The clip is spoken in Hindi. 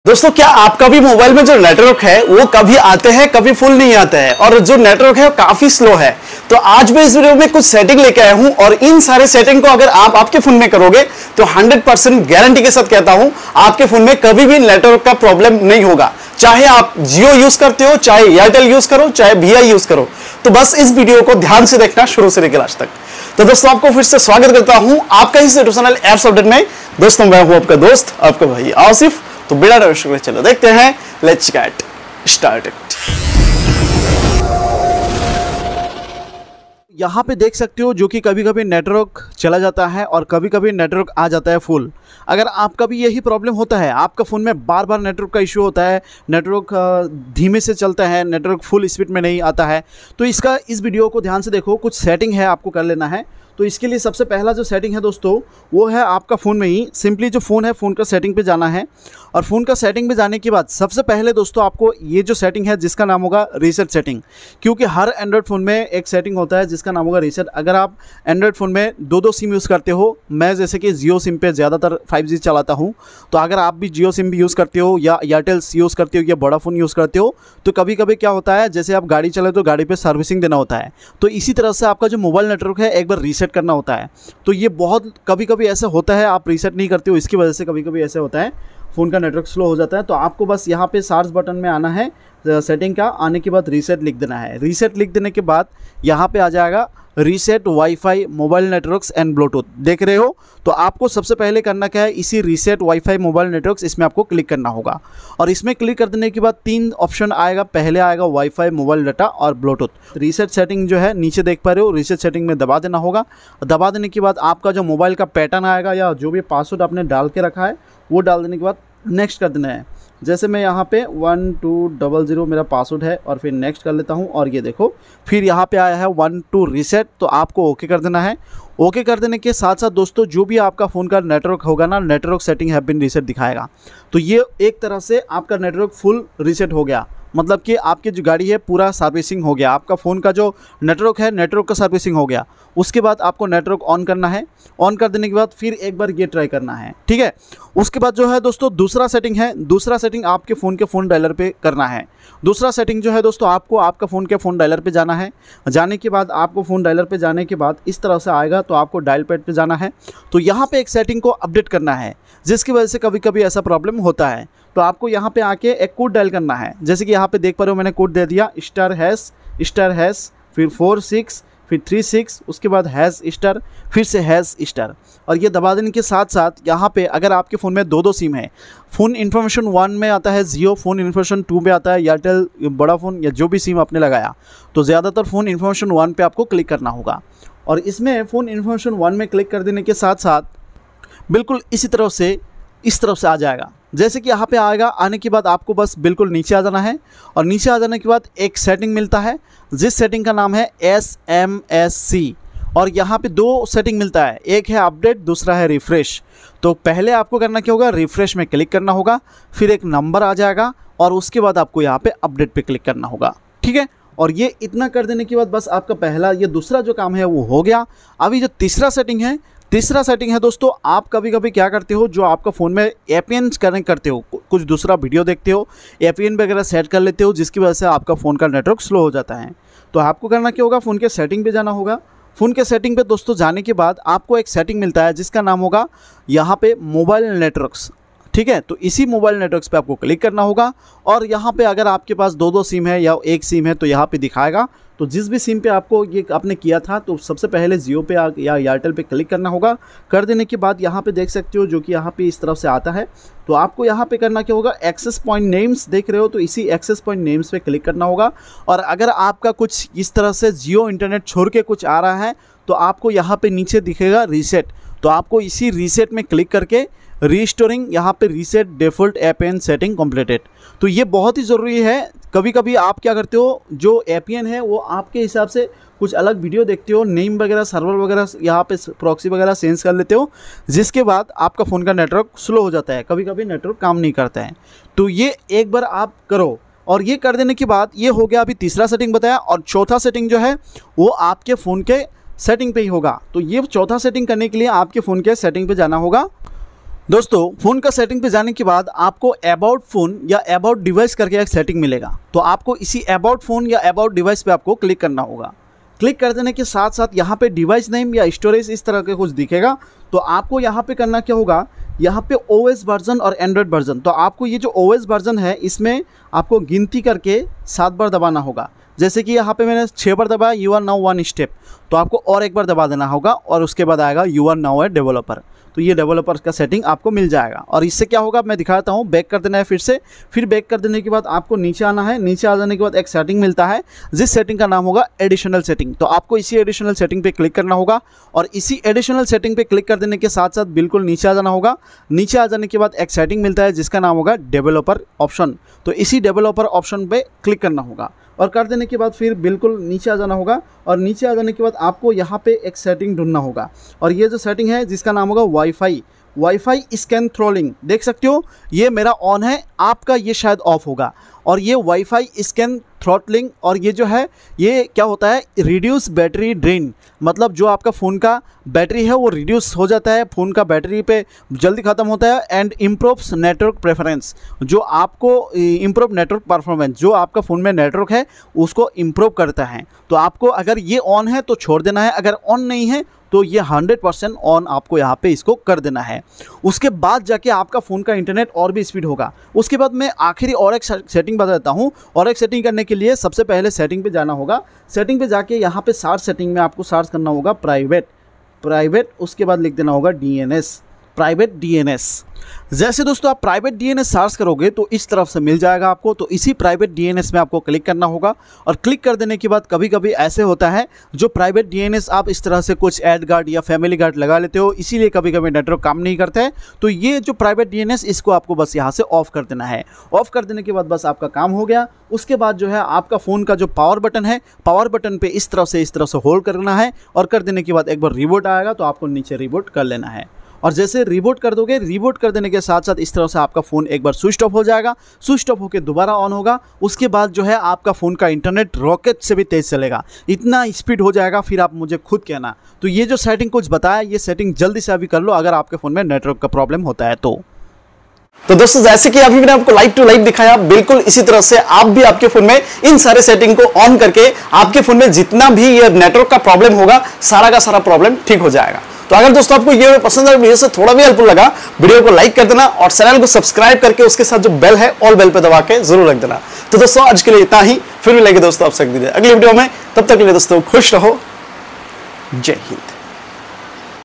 दोस्तों, क्या आपका भी मोबाइल में जो नेटवर्क है वो कभी आते हैं कभी फुल नहीं आता है और जो नेटवर्क है वो काफी स्लो है। तो आज मैं इस वीडियो में कुछ सेटिंग लेके आया हूं और इन सारे सेटिंग को अगर आप आपके फोन में करोगे तो 100% गारंटी के साथ कहता हूं आपके फोन में कभी भी नेटवर्क का प्रॉब्लम नहीं होगा। चाहे आप जियो यूज करते हो, चाहे एयरटेल यूज करो, चाहे वीआई यूज करो। तो बस इस वीडियो को ध्यान से देखना शुरू से लेकर लास्ट तक। तो दोस्तों, आपको फिर से स्वागत करता हूं आपका इस चैनल एप्स अपडेट में। दोस्तों, मैं हूं आपका दोस्त, आपका भाई आसिफ। तो बिना देर चलो देखते हैं, लेट्स गेट स्टार्टेड। यहाँ पे देख सकते हो जो कि कभी कभी नेटवर्क चला जाता है और कभी कभी नेटवर्क आ जाता है फुल। अगर आपका भी यही प्रॉब्लम होता है, आपका फ़ोन में बार बार नेटवर्क का इशू होता है, नेटवर्क धीमे से चलता है, नेटवर्क फुल स्पीड में नहीं आता है, तो इस वीडियो को ध्यान से देखो। कुछ सेटिंग है आपको कर लेना है। तो इसके लिए सबसे पहला जो सेटिंग है दोस्तों, वो है आपका फ़ोन में ही सिंपली जो फ़ोन है, फ़ोन का सेटिंग पे जाना है। और फ़ोन का सेटिंग पे जाने के बाद सबसे पहले दोस्तों आपको ये जो सेटिंग है जिसका नाम होगा रीसेट सेटिंग, क्योंकि हर एंड्रॉयड फ़ोन में एक सेटिंग होता है जिसका नाम होगा रीसेट। अगर आप एंड्रॉयड फ़ोन में दो सिम यूज़ करते हो, मैं जैसे कि जियो सिम पे ज़्यादातर 5G चलाता हूँ, तो अगर आप भी जियो सिम भी यूज़ करते हो या एयरटेल यूज़ करते हो या वोडाफोन यूज़ करते हो, तो कभी कभी क्या होता है, जैसे आप गाड़ी चलाते तो गाड़ी पर सर्विसिंग देना होता है। तो इसी तरह से आपका जो मोबाइल नेटवर्क है एक बार रीसेट करना होता है। तो ये बहुत कभी कभी ऐसा होता है, आप रीसेट नहीं करते हो, इसकी वजह से कभी कभी ऐसे होता है, फ़ोन का नेटवर्क स्लो हो जाता है। तो आपको बस यहाँ पे सर्च बटन में आना है, सेटिंग का आने के बाद रीसेट लिख देना है। रीसेट लिख देने के बाद यहाँ पे आ जाएगा reset wifi mobile networks and Bluetooth. देख रहे हो? तो आपको सबसे पहले करना क्या है, इसी रीसेट वाईफाई मोबाइल नेटवर्क्स, इसमें आपको क्लिक करना होगा। और इसमें क्लिक कर देने के बाद 3 ऑप्शन आएगा। पहले आएगा वाईफाई, मोबाइल डाटा और ब्लूटूथ। रीसेट सेटिंग जो है नीचे देख पा रहे हो, रीसेट सेटिंग में दबा देना होगा। दबा देने के बाद आपका जो मोबाइल का पैटर्न आएगा या जो भी पासवर्ड आपने डाल के रखा है वो डाल देने के बाद नेक्स्ट कर देना है। जैसे मैं यहाँ पे 1200 मेरा पासवर्ड है और फिर नेक्स्ट कर लेता हूँ। और ये देखो, फिर यहाँ पे आया है 12 रीसेट, तो आपको ओके कर देना है। ओके कर देने के साथ साथ दोस्तों जो भी आपका फ़ोन का नेटवर्क होगा ना, network setting have been reset दिखाएगा। तो ये एक तरह से आपका नेटवर्क फुल रीसेट हो गया, मतलब कि आपकी जो गाड़ी है पूरा सर्विसिंग हो गया। आपका फ़ोन का जो नेटवर्क है, नेटवर्क का सर्विसिंग हो गया। उसके बाद आपको नेटवर्क ऑन करना है। ऑन कर देने के बाद फिर एक बार ये ट्राई करना है, ठीक है। उसके बाद जो है दोस्तों दूसरा सेटिंग है, दूसरा सेटिंग आपके फ़ोन के फ़ोन डायलर पे करना है। दूसरा सेटिंग जो है दोस्तों, आपको आपका फ़ोन के फ़ोन डायलर पे जाना है। जाने के बाद आपको फ़ोन डायलर पे जाने के बाद इस तरह से आएगा, तो आपको डायल पैड पे जाना है। तो यहाँ पे एक सेटिंग को अपडेट करना है, जिसकी वजह से कभी कभी ऐसा प्रॉब्लम होता है। तो आपको यहाँ पे आके एक कोड डायल करना है। जैसे कि यहाँ पे देख पा रहे हो, मैंने कोड दे दिया *##, फिर 46, फिर 36, उसके बाद #, फिर से #। और ये दबा देने के साथ साथ यहाँ पे अगर आपके फ़ोन में दो सिम है, फ़ोन इन्फॉर्मेशन 1 में आता है जियो, फ़ोन इन्फॉर्मेशन 2 में आता है एयरटेल, वोडाफोन या जो भी सिम आपने लगाया, तो ज़्यादातर फ़ोन इन्फॉर्मेशन 1 पे आपको क्लिक करना होगा। और इसमें फ़ोन इन्फॉर्मेशन 1 में क्लिक कर देने के साथ साथ बिल्कुल इसी तरफ से इस तरफ से आ जाएगा। जैसे कि यहाँ पे आएगा, आने के बाद आपको बस बिल्कुल नीचे आ जाना है। और नीचे आ जाने के बाद एक सेटिंग मिलता है, जिस सेटिंग का नाम है SMSC। और यहाँ पे 2 सेटिंग मिलता है, एक है अपडेट, दूसरा है रिफ़्रेश। तो पहले आपको करना क्या होगा, रिफ़्रेश में क्लिक करना होगा, फिर एक नंबर आ जाएगा और उसके बाद आपको यहाँ पे अपडेट पे क्लिक करना होगा, ठीक है। और ये इतना कर देने के बाद बस आपका पहला, ये दूसरा जो काम है वो हो गया। अभी जो तीसरा सेटिंग है दोस्तों, आप कभी कभी क्या करते हो, जो आपका फ़ोन में APN कनेक्ट करते हो, कुछ दूसरा वीडियो देखते हो, APN वगैरह सेट कर लेते हो, जिसकी वजह से आपका फ़ोन का नेटवर्क स्लो हो जाता है। तो आपको करना क्या होगा, फ़ोन के सेटिंग पे जाना होगा। फ़ोन के सेटिंग पे दोस्तों जाने के बाद आपको एक सेटिंग मिलता है जिसका नाम होगा यहाँ पे मोबाइल नेटवर्क्स, ठीक है। तो इसी मोबाइल नेटवर्क्स पे आपको क्लिक करना होगा। और यहाँ पे अगर आपके पास 2 सिम है या एक सिम है तो यहाँ पे दिखाएगा। तो जिस भी सिम पे आपको ये आपने किया था, तो सबसे पहले जियो पे या एयरटेल पे क्लिक करना होगा। कर देने के बाद यहाँ पे देख सकते हो जो कि यहाँ पे इस तरफ से आता है। तो आपको यहाँ पे करना क्या होगा, एक्सेस पॉइंट नेम्स देख रहे हो, तो इसी एक्सेस पॉइंट नेम्स पे क्लिक करना होगा। और अगर आपका कुछ इस तरह से जियो इंटरनेट छोड़ के कुछ आ रहा है, तो आपको यहाँ पे नीचे दिखेगा रीसेट। तो आपको इसी रीसेट में क्लिक करके रीस्टोरिंग, यहाँ पे reset default APN setting completed. तो ये बहुत ही ज़रूरी है। कभी कभी आप क्या करते हो, जो APN है वो आपके हिसाब से कुछ अलग वीडियो देखते हो, नेम वगैरह, सर्वर वगैरह यहाँ पे प्रॉक्सी वगैरह चेंज कर लेते हो, जिसके बाद आपका फ़ोन का नेटवर्क स्लो हो जाता है, कभी कभी नेटवर्क काम नहीं करता है। तो ये एक बार आप करो। और ये कर देने के बाद ये हो गया, अभी तीसरा सेटिंग बताया। और चौथा सेटिंग जो है वो आपके फ़ोन के सेटिंग पे ही होगा। तो ये चौथा सेटिंग करने के लिए आपके फ़ोन के सेटिंग पे जाना होगा। दोस्तों फ़ोन का सेटिंग पे जाने के बाद आपको अबाउट फ़ोन या अबाउट डिवाइस करके एक सेटिंग मिलेगा। तो आपको इसी अबाउट फ़ोन या अबाउट डिवाइस पे आपको क्लिक करना होगा। क्लिक कर देने के साथ साथ यहाँ पे डिवाइस नेम या स्टोरेज इस तरह के कुछ दिखेगा। तो आपको यहाँ पे करना क्या होगा, यहाँ पे ओएस वर्जन और एंड्रॉयड वर्जन, तो आपको ये जो ओएस वर्जन है इसमें आपको गिनती करके 7 बार दबाना होगा। जैसे कि यहाँ पे मैंने 6 बार दबाया, यू आर नाउ 1 स्टेप, तो आपको और एक बार दबा देना होगा और उसके बाद आएगा you are now a developer. तो ये डेवलपर का सेटिंग आपको मिल जाएगा। और इससे क्या होगा मैं दिखाता हूँ। बैक कर देना है फिर से, फिर बैक कर देने के बाद आपको नीचे आना है। नीचे आ जाने के बाद एक सेटिंग मिलता है जिस सेटिंग का नाम होगा एडिशनल सेटिंग। तो आपको इसी एडिशनल सेटिंग पे क्लिक करना होगा और इसी एडिशनल सेटिंग पे क्लिक कर देने के साथ साथ बिल्कुल नीचे आ जाना होगा। नीचे आ जाने के बाद एक सेटिंग मिलता है जिसका नाम होगा डेवलपर ऑप्शन। तो इसी डेवलपर ऑप्शन पे क्लिक करना होगा और कर देने के बाद फिर बिल्कुल नीचे आ जाना होगा। और नीचे आ जाने के बाद आपको यहाँ पे एक सेटिंग ढूंढना होगा और ये जो सेटिंग है जिसका नाम होगा वाईफाई स्कैन थ्रोलिंग। देख सकते हो ये मेरा ऑन है, आपका ये शायद ऑफ होगा। और ये वाईफाई स्कैन थ्रॉटलिंग, और ये जो है ये क्या होता है, रिड्यूस बैटरी ड्रेन, मतलब जो आपका फ़ोन का बैटरी है वो रिड्यूस हो जाता है, फ़ोन का बैटरी पे जल्दी ख़त्म होता है। एंड इम्प्रूव्स नेटवर्क प्रेफरेंस, जो आपको इम्प्रूव नेटवर्क परफॉर्मेंस, जो आपका फ़ोन में नेटवर्क है उसको इम्प्रूव करता है। तो आपको अगर ये ऑन है तो छोड़ देना है, अगर ऑन नहीं है तो ये 100% ऑन आपको यहाँ पे इसको कर देना है। उसके बाद जाके आपका फ़ोन का इंटरनेट और भी स्पीड होगा। उसके बाद मैं आखिरी और एक सेटिंग बता देता हूँ। और एक सेटिंग करने के लिए सबसे पहले सेटिंग पे जाना होगा। सेटिंग पे जाके यहाँ पे सर्च सेटिंग में आपको सर्च करना होगा प्राइवेट, उसके बाद लिख देना होगा डीएनएस, प्राइवेट डीएनएस। जैसे दोस्तों आप प्राइवेट डीएनएस सर्च करोगे तो इस तरफ से मिल जाएगा आपको। तो इसी प्राइवेट डीएनएस में आपको क्लिक करना होगा और क्लिक कर देने के बाद कभी कभी ऐसे होता है जो प्राइवेट डीएनएस आप इस तरह से कुछ ऐड गार्ड या फैमिली गार्ड लगा लेते हो, इसीलिए कभी कभी नेटवर्क काम नहीं करता है। तो ये जो प्राइवेट डीएनएस इसको आपको बस यहाँ से ऑफ कर देना है। ऑफ कर देने के बाद बस आपका काम हो गया। उसके बाद जो है आपका फ़ोन का जो पावर बटन है, पावर बटन पर इस तरफ से होल्ड करना है और कर देने के बाद एक बार रिबूट आएगा तो आपको नीचे रिबूट कर लेना है। और जैसे रिबूट कर दोगे, रिबूट कर देने के साथ साथ इस तरह से आपका फ़ोन एक बार स्विच ऑफ हो जाएगा, स्विच ऑफ होकर दोबारा ऑन होगा। उसके बाद जो है आपका फ़ोन का इंटरनेट रॉकेट से भी तेज़ चलेगा, इतना स्पीड हो जाएगा, फिर आप मुझे खुद कहना। तो ये जो सेटिंग कुछ बताया, ये सेटिंग जल्दी से अभी कर लो अगर आपके फ़ोन में नेटवर्क का प्रॉब्लम होता है तो दोस्तों जैसे कि अभी मैंने आपको लाइव टू लाइव दिखाया, बिल्कुल इसी तरह से आप भी आपके फोन में इन सारे सेटिंग को ऑन करके आपके फोन में जितना भी ये नेटवर्क का प्रॉब्लम होगा सारा का सारा प्रॉब्लम ठीक हो जाएगा। तो अगर दोस्तों आपको ये पसंद आया, वीडियो से थोड़ा भी हेल्पफुल लगा, वीडियो को लाइक कर देना और चैनल को सब्सक्राइब करके उसके साथ जो बेल है ऑल बेल पे दबा के जरूर रख देना। तो दोस्तों आज के लिए इतना ही, फिर मिलेंगे दोस्तों आपसे अगली वीडियो में। तब तक के लिए दोस्तों खुश रहो, जय हिंद।